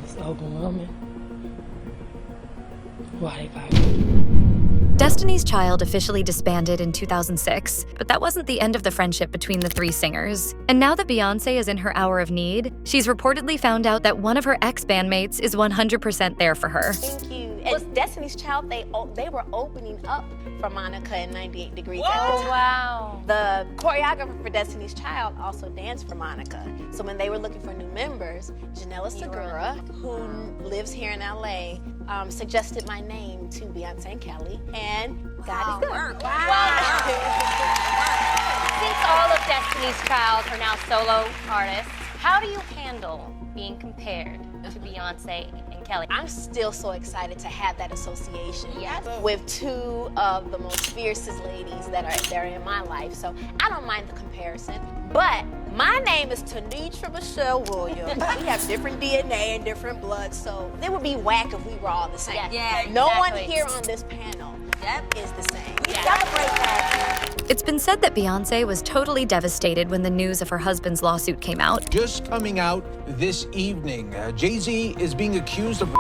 It's overwhelming. Why they got me. Destiny's Child officially disbanded in 2006, but that wasn't the end of the friendship between the three singers. And now that Beyonce is in her hour of need, she's reportedly found out that one of her ex-bandmates is 100% there for her. Thank you. And Destiny's Child, they were opening up for Monica in 98 Degrees at the time. Wow. The choreographer for Destiny's Child also danced for Monica. So when they were looking for new members, Janella Segura, who lives here in LA, suggested my name to Beyonce and Kelly, and God is good. Wow. Since all of Destiny's Child are now solo artists, how do you handle being compared to Beyonce and Kelly? I'm still so excited to have that association Yes. with two of the most fiercest ladies that are in my life. So I don't mind the comparison. But my name is Tanisha Michelle Williams. We have different DNA and different blood, so it would be whack if we were all the same. Yes. Yeah, No one exactly. here on this panel is the same. We celebrate that. It's been said that Beyonce was totally devastated when the news of her husband's lawsuit came out. Just coming out this evening, Jay-Z is being accused of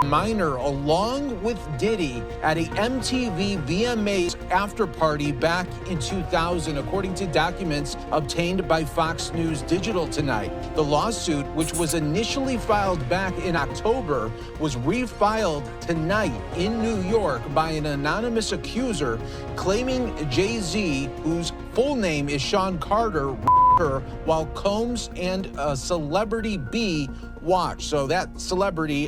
minor along with Diddy at a MTV VMAs after party back in 2000, according to documents obtained by Fox News Digital tonight. The lawsuit, which was initially filed back in October, was refiled tonight in New York by an anonymous accuser claiming Jay-Z, whose full name is Sean Carter, while Combs and Celebrity B watched. So that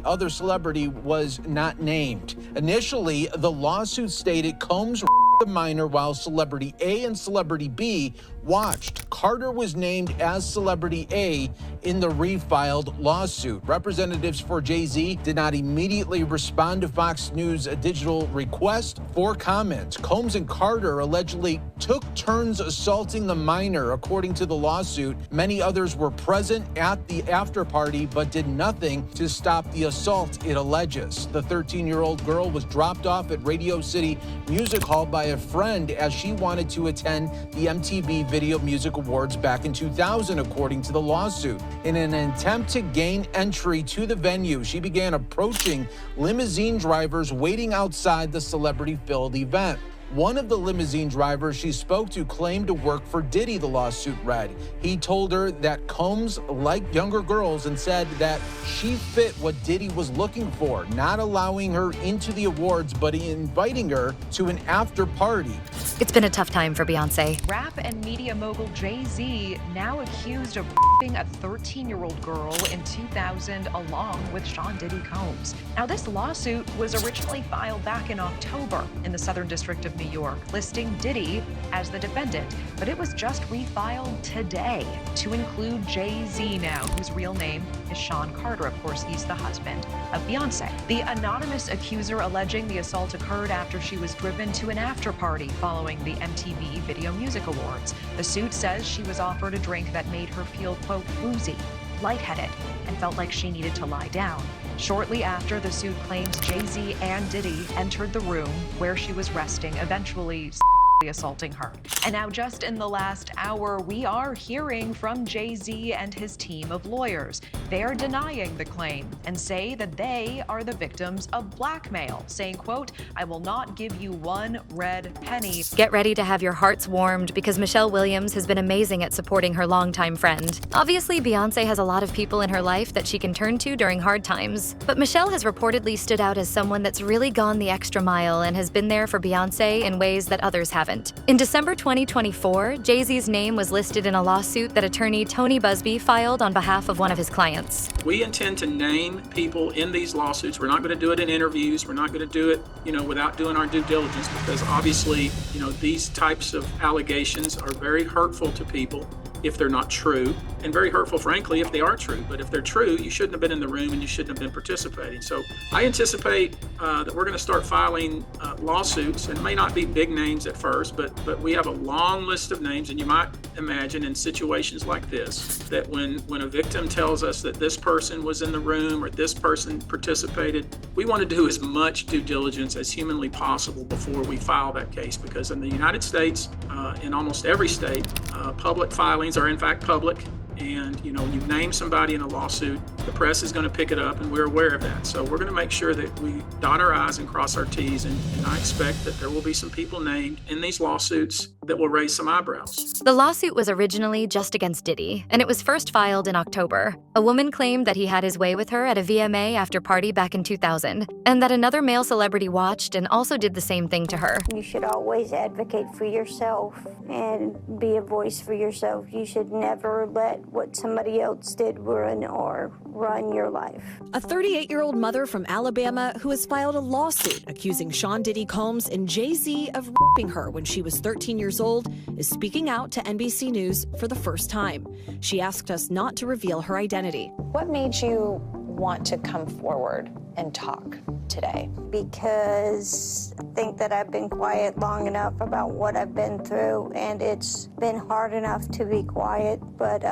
other celebrity was not named. Initially, the lawsuit stated Combs the minor while Celebrity A and Celebrity B watched. Carter was named as Celebrity A in the refiled lawsuit. Representatives for Jay-Z did not immediately respond to Fox News Digital request for comment. Combs and Carter allegedly took turns assaulting the minor, according to the lawsuit. Many others were present at the after party but did nothing to stop the assault, it alleges. The 13-year-old girl was dropped off at Radio City Music Hall by a friend as she wanted to attend the MTV Video Music Awards back in 2000, according to the lawsuit. In an attempt to gain entry to the venue, she began approaching limousine drivers waiting outside the celebrity-filled event. One of the limousine drivers she spoke to claimed to work for Diddy, the lawsuit read. He told her that Combs liked younger girls and said that she fit what Diddy was looking for, not allowing her into the awards, but inviting her to an after party. It's been a tough time for Beyonce. Rap and media mogul Jay-Z now accused of a 13-year-old girl in 2000 along with Sean Diddy Combs. Now, this lawsuit was originally filed back in October in the Southern District of New York, listing Diddy as the defendant, but it was just refiled today to include Jay-Z now, whose real name is Sean Carter. Of course, he's the husband of Beyonce. The anonymous accuser alleging the assault occurred after she was driven to an after party following the MTV Video Music Awards. The suit says she was offered a drink that made her feel, quote, woozy, lightheaded, and felt like she needed to lie down. Shortly after, the suit claims Jay-Z and Diddy entered the room where she was resting, eventually assaulting her. And now, just in the last hour, we are hearing from Jay-Z and his team of lawyers. They are denying the claim and say that they are the victims of blackmail, saying, quote, "I will not give you one red penny." Get ready to have your hearts warmed because Michelle Williams has been amazing at supporting her longtime friend. Obviously, Beyonce has a lot of people in her life that she can turn to during hard times, but Michelle has reportedly stood out as someone that's really gone the extra mile and has been there for Beyonce in ways that others haven't. In December 2024, Jay-Z's name was listed in a lawsuit that attorney Tony Busby filed on behalf of one of his clients. We intend to name people in these lawsuits. We're not going to do it in interviews. We're not going to do it, without doing our due diligence, because obviously, these types of allegations are very hurtful to people if they're not true, and very hurtful, frankly, if they are true. But if they're true, you shouldn't have been in the room and you shouldn't have been participating. So I anticipate that we're going to start filing lawsuits, and it may not be big names at first, but we have a long list of names, and you might imagine in situations like this that when a victim tells us that this person was in the room or this person participated, we want to do as much due diligence as humanly possible before we file that case, because in the United States, in almost every state, public filings are in fact public, and you name somebody in a lawsuit, the press is going to pick it up, and we're aware of that. So we're going to make sure that we dot our I's and cross our T's, and I expect that there will be some people named in these lawsuits that will raise some eyebrows. The lawsuit was originally just against Diddy, and it was first filed in October. A woman claimed that he had his way with her at a VMA after party back in 2000, and that another male celebrity watched and also did the same thing to her. You should always advocate for yourself and be a voice for yourself. You should never let what somebody else did ruin or run your life. A 38-year-old mother from Alabama who has filed a lawsuit accusing Sean Diddy Combs and Jay-Z of raping her when she was 13 years old is speaking out to NBC News for the first time. She asked us not to reveal her identity. What made you want to come forward and talk today? Because I think that I've been quiet long enough about what I've been through, and it's been hard enough to be quiet, but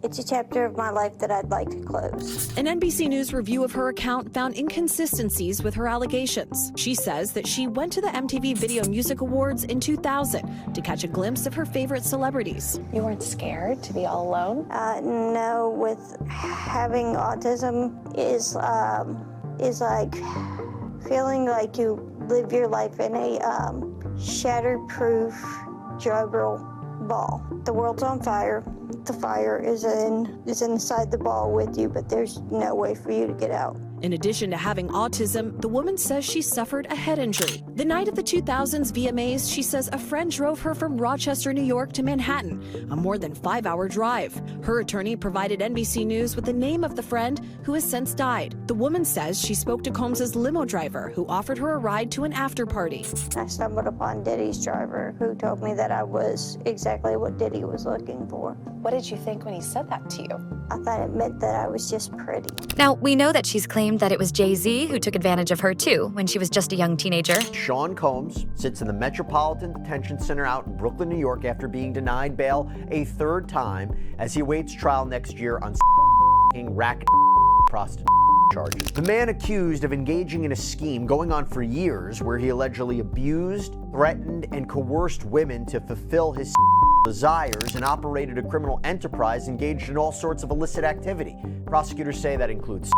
it's a chapter of my life that I'd like to close. An NBC News review of her account found inconsistencies with her allegations. She says that she went to the MTV Video Music Awards in 2000 to catch a glimpse of her favorite celebrities. You weren't scared to be all alone? No, with having autism is like feeling like you live your life in a shatterproof juggle ball. The world's on fire. The fire is inside the ball with you, but there's no way for you to get out. In addition to having autism, the woman says she suffered a head injury. The night of the 2000s VMAs, she says a friend drove her from Rochester, New York to Manhattan, a more than 5-hour drive. Her attorney provided NBC News with the name of the friend who has since died. The woman says she spoke to Combs' limo driver, who offered her a ride to an after party. I stumbled upon Diddy's driver, who told me that I was exactly what Diddy was looking for. What did you think when he said that to you? I thought it meant that I was just pretty. Now, we know that she's claimed that it was Jay-Z who took advantage of her too when she was just a young teenager. Sean Combs sits in the Metropolitan Detention Center out in Brooklyn, New York after being denied bail a third time as he awaits trial next year on racket prostitution charges. The man accused of engaging in a scheme going on for years where he allegedly abused, threatened, and coerced women to fulfill his desires and operated a criminal enterprise engaged in all sorts of illicit activity. Prosecutors say that includes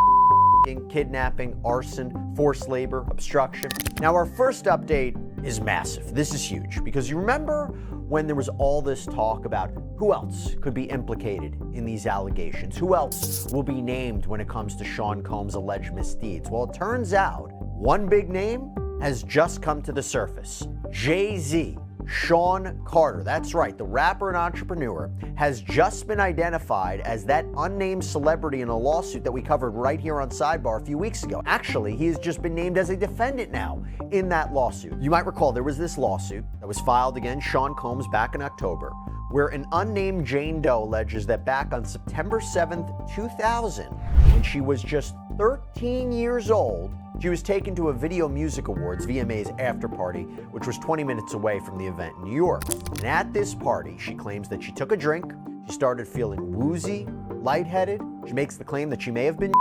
kidnapping, arson, forced labor, obstruction. Now, our first update is massive. This is huge because you remember when there was all this talk about who else could be implicated in these allegations? Who else will be named when it comes to Sean Combs' alleged misdeeds? Well, it turns out one big name has just come to the surface. Jay-Z. Sean Carter, that's right, the rapper and entrepreneur, has just been identified as that unnamed celebrity in a lawsuit that we covered right here on Sidebar a few weeks ago. Actually, he has just been named as a defendant now in that lawsuit. You might recall there was this lawsuit that was filed against Sean Combs back in October, where an unnamed Jane Doe alleges that back on September 7th, 2000, when she was just 13 years old, she was taken to a Video Music Awards, VMA's after party, which was 20 minutes away from the event in New York. And at this party, she claims that she took a drink, she started feeling woozy, lightheaded. She makes the claim that she may have been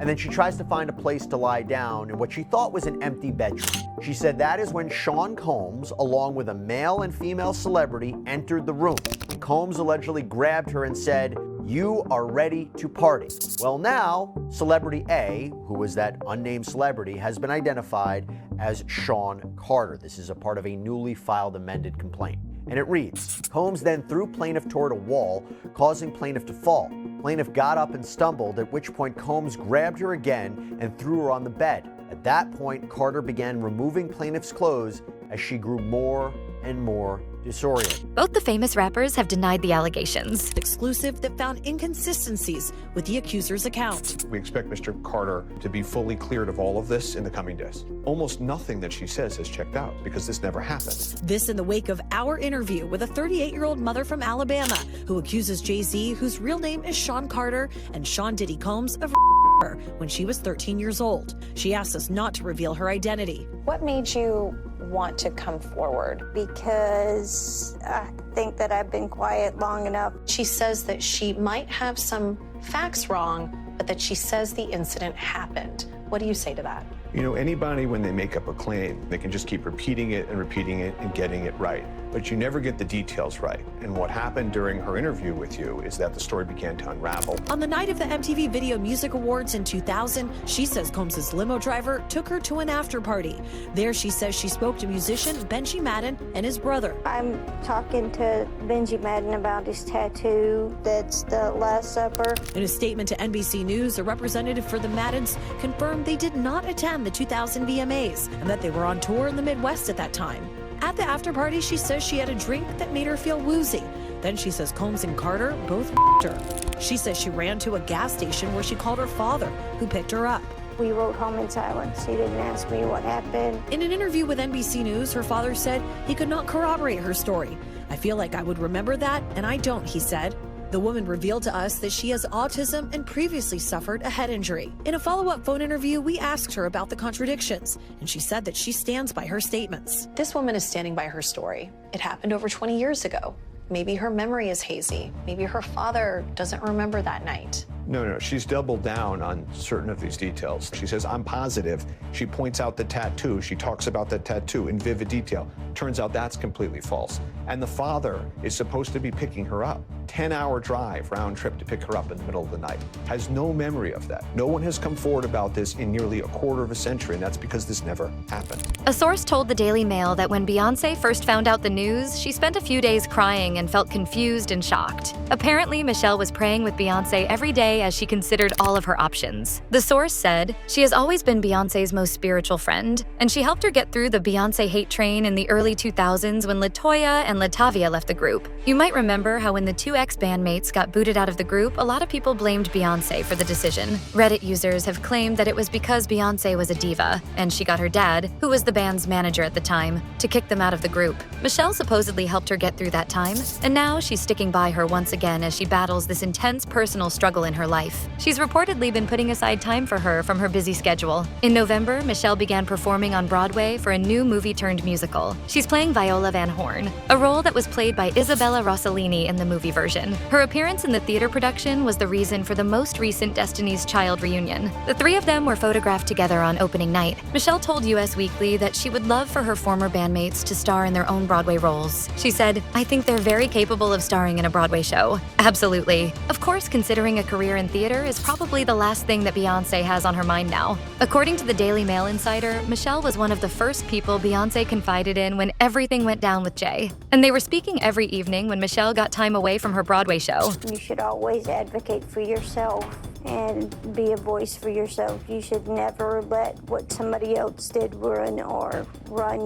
and then she tries to find a place to lie down in what she thought was an empty bedroom. She said that is when Sean Combs, along with a male and female celebrity, entered the room. Combs allegedly grabbed her and said, "You are ready to party." Well, now, celebrity A, who was that unnamed celebrity, has been identified as Sean Carter. This is a part of a newly filed amended complaint. And it reads, Combs then threw plaintiff toward a wall, causing plaintiff to fall. Plaintiff got up and stumbled, at which point Combs grabbed her again and threw her on the bed. At that point, Carter began removing plaintiff's clothes as she grew more and more disoriented. Both the famous rappers have denied the allegations. Exclusive that found inconsistencies with the accuser's account. We expect Mr. Carter to be fully cleared of all of this in the coming days. Almost nothing that she says has checked out because this never happened. This in the wake of our interview with a 38-year-old mother from Alabama who accuses Jay-Z, whose real name is Sean Carter, and Sean Diddy Combs of her when she was 13 years old. She asked us not to reveal her identity. What made you want to come forward? Because I think that I've been quiet long enough. She says that she might have some facts wrong, but that she says the incident happened. What do you say to that? You know, anybody, when they make up a claim, they can just keep repeating it and getting it right. but you never get the details right. And what happened during her interview with you is that the story began to unravel. On the night of the MTV Video Music Awards in 2000, she says Combs' limo driver took her to an after party. There she says she spoke to musician Benji Madden and his brother. I'm talking to Benji Madden about his tattoo. That's the Last Supper. In a statement to NBC News, a representative for the Maddens confirmed they did not attend the 2000 VMAs and that they were on tour in the Midwest at that time. At the after party, she says she had a drink that made her feel woozy. Then she says Combs and Carter both her. She says she ran to a gas station where she called her father, who picked her up. We rode home in silence. He didn't ask me what happened. In an interview with NBC News, her father said he could not corroborate her story. I feel like I would remember that, and I don't, he said. The woman revealed to us that she has autism and previously suffered a head injury. In a follow-up phone interview, we asked her about the contradictions, and she said that she stands by her statements. This woman is standing by her story. It happened over 20 years ago. Maybe her memory is hazy. Maybe her father doesn't remember that night. No, she's doubled down on certain of these details. She says, I'm positive. She points out the tattoo. She talks about the tattoo in vivid detail. Turns out that's completely false. And the father is supposed to be picking her up. 10-hour drive round trip to pick her up in the middle of the night. Has no memory of that. No one has come forward about this in nearly a quarter of a century, and that's because this never happened. A source told the Daily Mail that when Beyonce first found out the news, she spent a few days crying and felt confused and shocked. Apparently, Michelle was praying with Beyonce every day as she considered all of her options. The source said, she has always been Beyonce's most spiritual friend, and she helped her get through the Beyonce hate train in the early 2000s when LaToya and Latavia left the group. You might remember how when the two ex-bandmates got booted out of the group, a lot of people blamed Beyonce for the decision. Reddit users have claimed that it was because Beyonce was a diva, and she got her dad, who was the band's manager at the time, to kick them out of the group. Michelle supposedly helped her get through that time, and now she's sticking by her once again as she battles this intense personal struggle in her life. She's reportedly been putting aside time for her from her busy schedule. In November, Michelle began performing on Broadway for a new movie-turned-musical. She's playing Viola Van Horn, a role that was played by Isabella Rossellini in the movie version. Her appearance in the theater production was the reason for the most recent Destiny's Child reunion. The three of them were photographed together on opening night. Michelle told Us Weekly that she would love for her former bandmates to star in their own Broadway roles. She said, I think they're very capable of starring in a Broadway show. Absolutely. Of course, considering a career in theater is probably the last thing that Beyonce has on her mind now. According to the Daily Mail insider, Michelle was one of the first people Beyonce confided in when everything went down with Jay. And they were speaking every evening when Michelle got time away from her Broadway show. You should always advocate for yourself and be a voice for yourself. You should never let what somebody else did run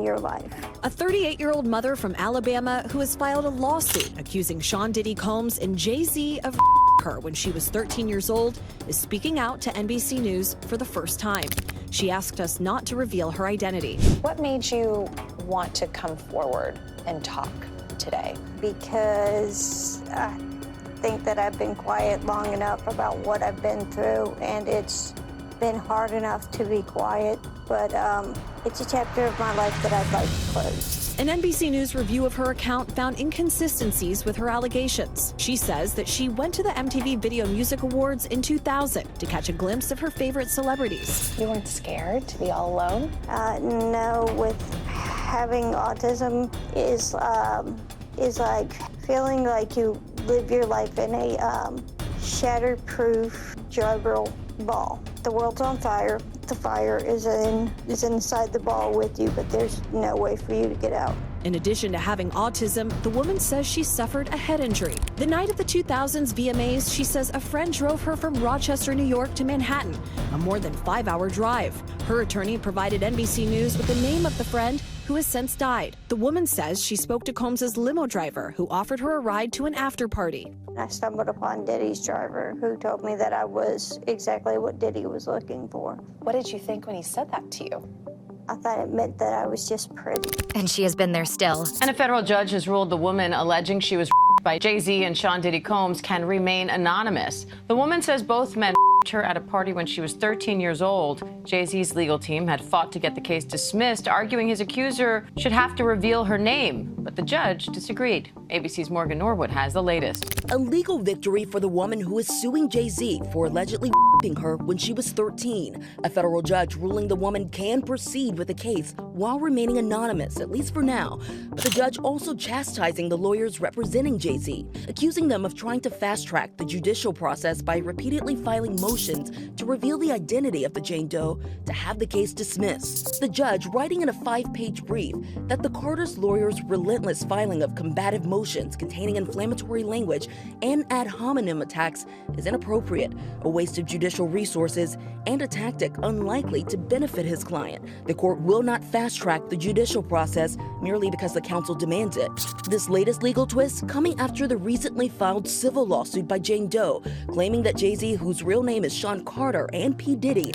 your life. A 38-year-old mother from Alabama who has filed a lawsuit accusing Sean Diddy Combs and Jay-Z of her when she was 13 years old is speaking out to NBC News for the first time. She asked us not to reveal her identity. What made you want to come forward and talk today? Because I think that I've been quiet long enough about what I've been through, and it's been hard enough to be quiet, but it's a chapter of my life that I'd like to close. An NBC News review of her account found inconsistencies with her allegations. She says that she went to the MTV Video Music Awards in 2000 to catch a glimpse of her favorite celebrities. You weren't scared to be all alone? No, with having autism is like feeling like you live your life in a shatterproof drywall ball. The world's on fire. The fire is inside the ball with you, but there's no way for you to get out. In addition to having autism, the woman says she suffered a head injury. The night of the 2000s VMAs, she says a friend drove her from Rochester, New York to Manhattan, a more than 5-hour drive. Her attorney provided NBC News with the name of the friend who has since died. The woman says she spoke to Combs' limo driver, who offered her a ride to an after party. I stumbled upon Diddy's driver, who told me that I was exactly what Diddy was looking for. What did you think when he said that to you? I thought it meant that I was just pretty. And she has been there still. And a federal judge has ruled the woman alleging she was by Jay-Z and Sean Diddy Combs can remain anonymous. The woman says both men her at a party when she was 13 years old. Jay-Z's legal team had fought to get the case dismissed, arguing his accuser should have to reveal her name, but the judge disagreed. ABC's Morgan Norwood has the latest. A legal victory for the woman who is suing Jay-Z for allegedly raping her when she was 13. A federal judge ruling the woman can proceed with the case while remaining anonymous, at least for now. But the judge also chastising the lawyers representing Jay-Z, accusing them of trying to fast-track the judicial process by repeatedly filing motions to reveal the identity of the Jane Doe to have the case dismissed. The judge writing in a 5-page brief that the Carter's lawyers' relentless filing of combative motions containing inflammatory language and ad hominem attacks is inappropriate, a waste of judicial resources, and a tactic unlikely to benefit his client. The court will not fast-track the judicial process merely because the counsel demands it. This latest legal twist coming after the recently filed civil lawsuit by Jane Doe, claiming that Jay-Z, whose real name is Sean Carter, and P. Diddy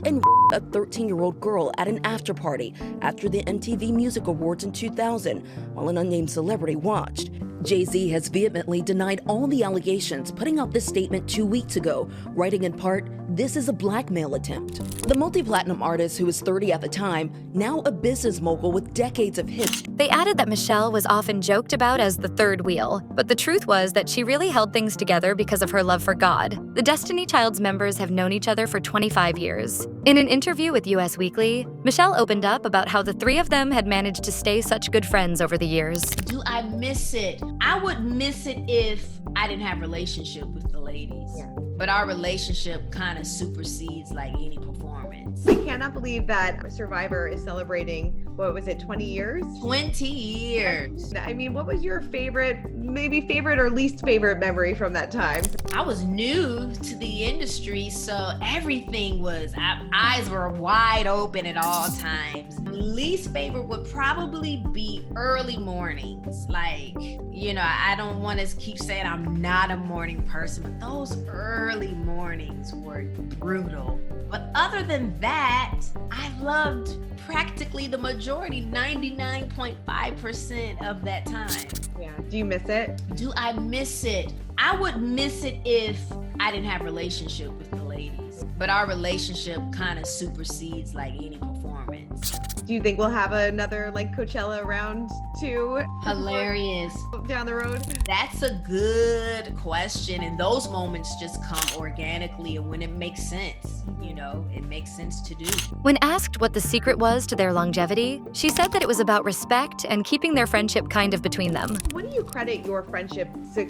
and a 13-year-old girl at an after-party after the MTV Music Awards in 2000 while an unnamed celebrity watched. Jay-Z has vehemently denied all the allegations, putting out this statement 2 weeks ago, writing in part, "This is a blackmail attempt." The multi-platinum artist, who was 30 at the time, now a business mogul with decades of hits. They added that Michelle was often joked about as the third wheel, but the truth was that she really held things together because of her love for God. The Destiny Child's members have known each other for 25 years. In an interview with US Weekly, Michelle opened up about how the three of them had managed to stay such good friends over the years. Do I miss it? I would miss it if I didn't have a relationship with the ladies. Yeah. But our relationship kind of supersedes like any performance. I cannot believe that Survivor is celebrating, what was it, 20 years? 20 years. I mean, what was your maybe favorite or least favorite memory from that time? I was new to the industry, so everything was, eyes were wide open at all times. Least favorite would probably be early mornings. Like, you know, I don't want to keep saying I'm not a morning person, but those early mornings were brutal. But other than that, I loved practically the majority, 99.5% of that time. Yeah. Do you miss it? Do I miss it? I would miss it if I didn't have a relationship with the ladies. But our relationship kind of supersedes like any performance. Do you think we'll have another like Coachella round 2? Hilarious. Down the road? That's a good question. And those moments just come organically and when it makes sense. You know, it makes sense to do. When asked what the secret was to their longevity, she said that it was about respect and keeping their friendship kind of between them. What do you credit your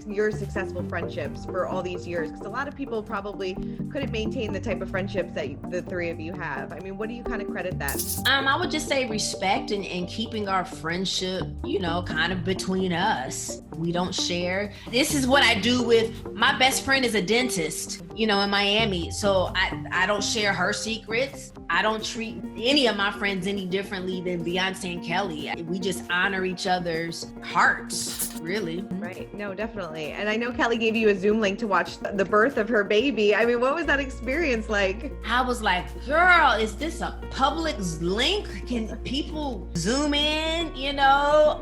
your successful friendships for all these years? Because a lot of people probably couldn't maintain the type of friendships that the three of you have. I mean, what do you kind of credit that? I would just say respect and keeping our friendship, you know, kind of between us. We don't share. This is what I do with my best friend is a dentist, you know, in Miami. So I don't share her secrets. I don't treat any of my friends any differently than Beyonce and Kelly. We just honor each other's hearts, really. Right. No, definitely. And I know Kelly gave you a Zoom link to watch the birth of her baby. I mean, what was that experience like? I was like, girl, is this a public link? Can people Zoom in? You know,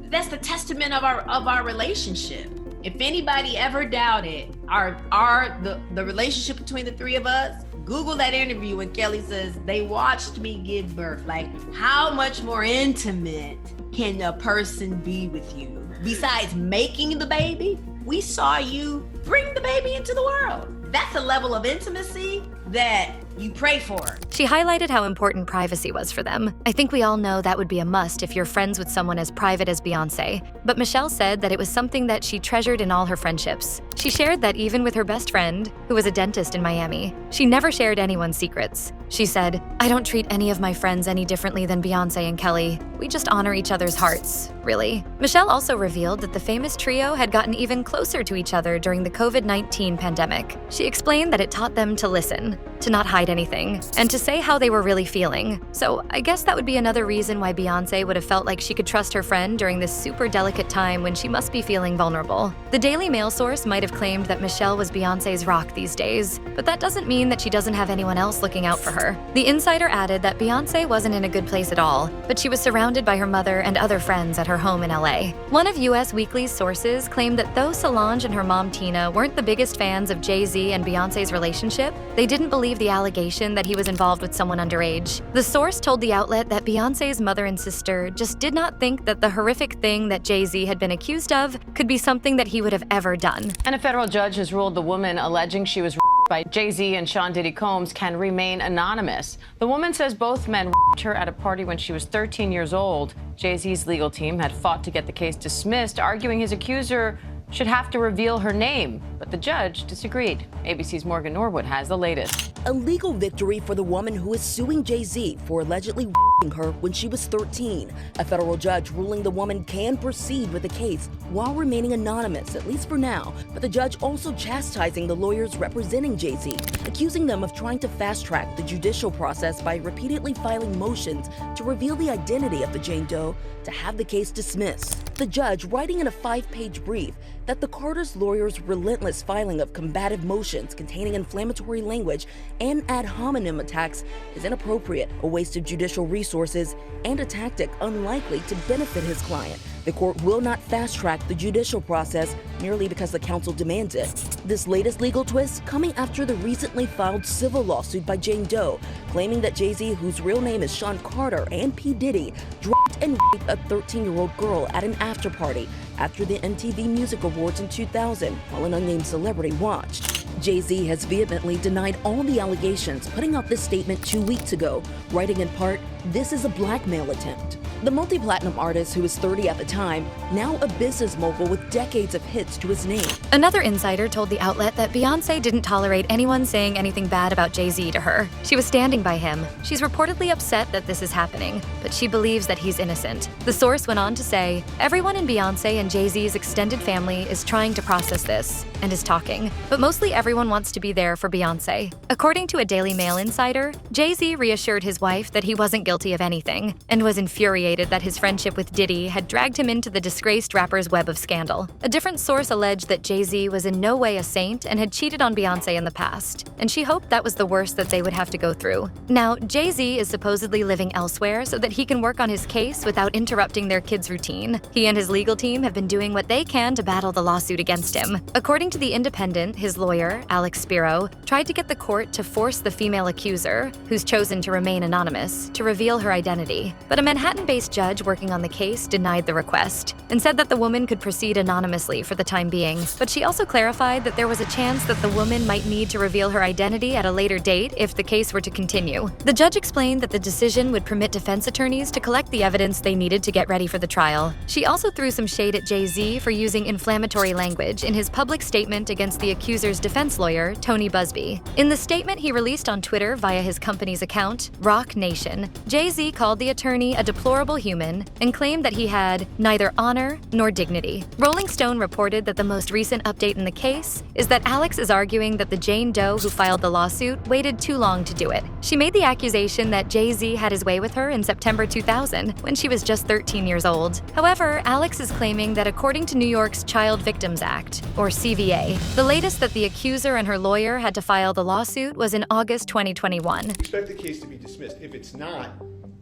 that's the testament of our relationship. If anybody ever doubted the relationship between the three of us, Google that interview when Kelly says they watched me give birth. Like, how much more intimate can a person be with you? Besides making the baby, we saw you bring the baby into the world. That's a level of intimacy that you pray for. She highlighted how important privacy was for them. I think we all know that would be a must if you're friends with someone as private as Beyonce. But Michelle said that it was something that she treasured in all her friendships. She shared that even with her best friend, who was a dentist in Miami, she never shared anyone's secrets. She said, "I don't treat any of my friends any differently than Beyonce and Kelly. We just honor each other's hearts, really." Michelle also revealed that the famous trio had gotten even closer to each other during the COVID-19 pandemic. She explained that it taught them to listen, to not hide anything, and to say how they were really feeling. So I guess that would be another reason why Beyonce would have felt like she could trust her friend during this super delicate time when she must be feeling vulnerable. The Daily Mail source might have claimed that Michelle was Beyonce's rock these days, but that doesn't mean that she doesn't have anyone else looking out for her. The insider added that Beyonce wasn't in a good place at all, but she was surrounded by her mother and other friends at her home in LA. One of US Weekly's sources claimed that though Solange and her mom Tina weren't the biggest fans of Jay-Z and Beyonce's relationship, they didn't believe the allegation that he was involved with someone underage. The source told the outlet that Beyonce's mother and sister just did not think that the horrific thing that Jay-Z had been accused of could be something that he would have ever done. And a federal judge has ruled the woman alleging she was by Jay-Z and Sean Diddy Combs can remain anonymous. The woman says both men raped her at a party when she was 13 years old. Jay-Z's legal team had fought to get the case dismissed, arguing his accuser should have to reveal her name, but the judge disagreed. ABC's Morgan Norwood has the latest. A legal victory for the woman who is suing Jay-Z for allegedly raping her when she was 13. A federal judge ruling the woman can proceed with the case while remaining anonymous, at least for now. But the judge also chastising the lawyers representing Jay-Z, accusing them of trying to fast-track the judicial process by repeatedly filing motions to reveal the identity of the Jane Doe to have the case dismissed. The judge writing in a 5-page brief that the Carter's lawyers' relentless filing of combative motions containing inflammatory language and ad hominem attacks is inappropriate, a waste of judicial resources, and a tactic unlikely to benefit his client. The court will not fast-track the judicial process merely because the counsel demands it. This latest legal twist coming after the recently filed civil lawsuit by Jane Doe, claiming that Jay-Z, whose real name is Sean Carter, and P. Diddy drugged and raped a 13-year-old girl at an after-party after the MTV Music Awards in 2000 while an unnamed celebrity watched. Jay-Z has vehemently denied all the allegations, putting out this statement 2 weeks ago, writing in part, "This is a blackmail attempt." The multi-platinum artist, who was 30 at the time, now a business mogul with decades of hits to his name. Another insider told the outlet that Beyonce didn't tolerate anyone saying anything bad about Jay-Z to her. She was standing by him. She's reportedly upset that this is happening, but she believes that he's innocent. The source went on to say, "Everyone in Beyonce and Jay-Z's extended family is trying to process this and is talking, but mostly everyone wants to be there for Beyonce." According to a Daily Mail insider, Jay-Z reassured his wife that he wasn't guilty of anything and was infuriated that his friendship with Diddy had dragged him into the disgraced rapper's web of scandal. A different source alleged that Jay-Z was in no way a saint and had cheated on Beyonce in the past, and she hoped that was the worst that they would have to go through. Now, Jay-Z is supposedly living elsewhere so that he can work on his case without interrupting their kids' routine. He and his legal team have been doing what they can to battle the lawsuit against him. According to The Independent, his lawyer, Alex Spiro, tried to get the court to force the female accuser, who's chosen to remain anonymous, to reveal her identity. But a Manhattan-based judge working on the case denied the request and said that the woman could proceed anonymously for the time being. But she also clarified that there was a chance that the woman might need to reveal her identity at a later date if the case were to continue. The judge explained that the decision would permit defense attorneys to collect the evidence they needed to get ready for the trial. She also threw some shade at Jay-Z for using inflammatory language in his public statement against the accuser's defense lawyer, Tony Busby. In the statement he released on Twitter via his company's account, Rock Nation, Jay-Z called the attorney a deplorable human and claimed that he had neither honor nor dignity. Rolling Stone reported that the most recent update in the case is that Alex is arguing that the Jane Doe who filed the lawsuit waited too long to do it. She made the accusation that Jay-Z had his way with her in September 2000 when she was just 13 years old. However, Alex is claiming that according to New York's Child Victims Act, or CVA, the latest that the accuser and her lawyer had to file the lawsuit was in August 2021. Expect the case to be dismissed. If it's not,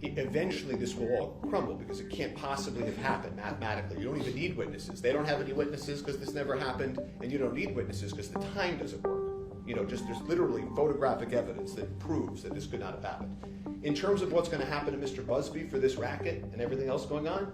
eventually this will all crumble because it can't possibly have happened mathematically. You don't even need witnesses. They don't have any witnesses because this never happened, and you don't need witnesses because the time doesn't work. There's literally photographic evidence that proves that this could not have happened. In terms of what's going to happen to Mr. Busby for this racket and everything else going on,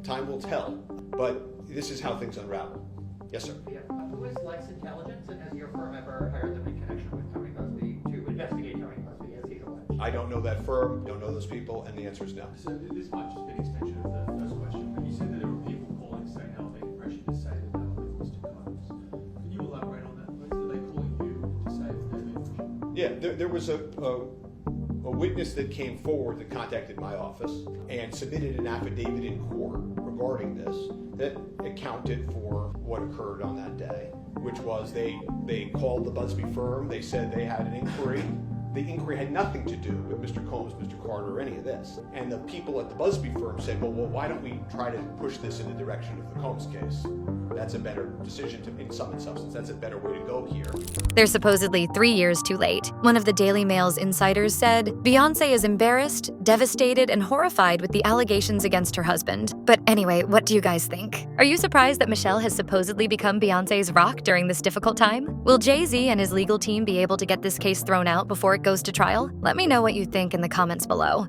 time will tell. But this is how things unravel. Yes, sir. Yeah. Who is Lex Intelligence, and has your firm ever hired them in connection with Tony Busby to investigate Tony Busby as he's alleged? I don't know that firm, don't know those people, and the answer is no. So this might just be an extension of the first question. When you said that there were people calling saying how they pressured to say that they were with Mr. Combs, can you elaborate on that, please? Are they calling you to say that they've been pressured? Yeah, there was a witness that came forward that contacted my office and submitted an affidavit in court regarding this that accounted for what occurred on that day, which was they called the Busby firm, they said they had an inquiry. The inquiry had nothing to do with Mr. Combs, Mr. Carter, or any of this. And the people at the Busby firm said, well, why don't we try to push this in the direction of the Combs case? That's a better decision in sum and substance. That's a better way to go here. They're supposedly 3 years too late. One of the Daily Mail's insiders said, Beyonce is embarrassed, devastated, and horrified with the allegations against her husband. But anyway, what do you guys think? Are you surprised that Michelle has supposedly become Beyonce's rock during this difficult time? Will Jay-Z and his legal team be able to get this case thrown out before it goes to trial? Let me know what you think in the comments below.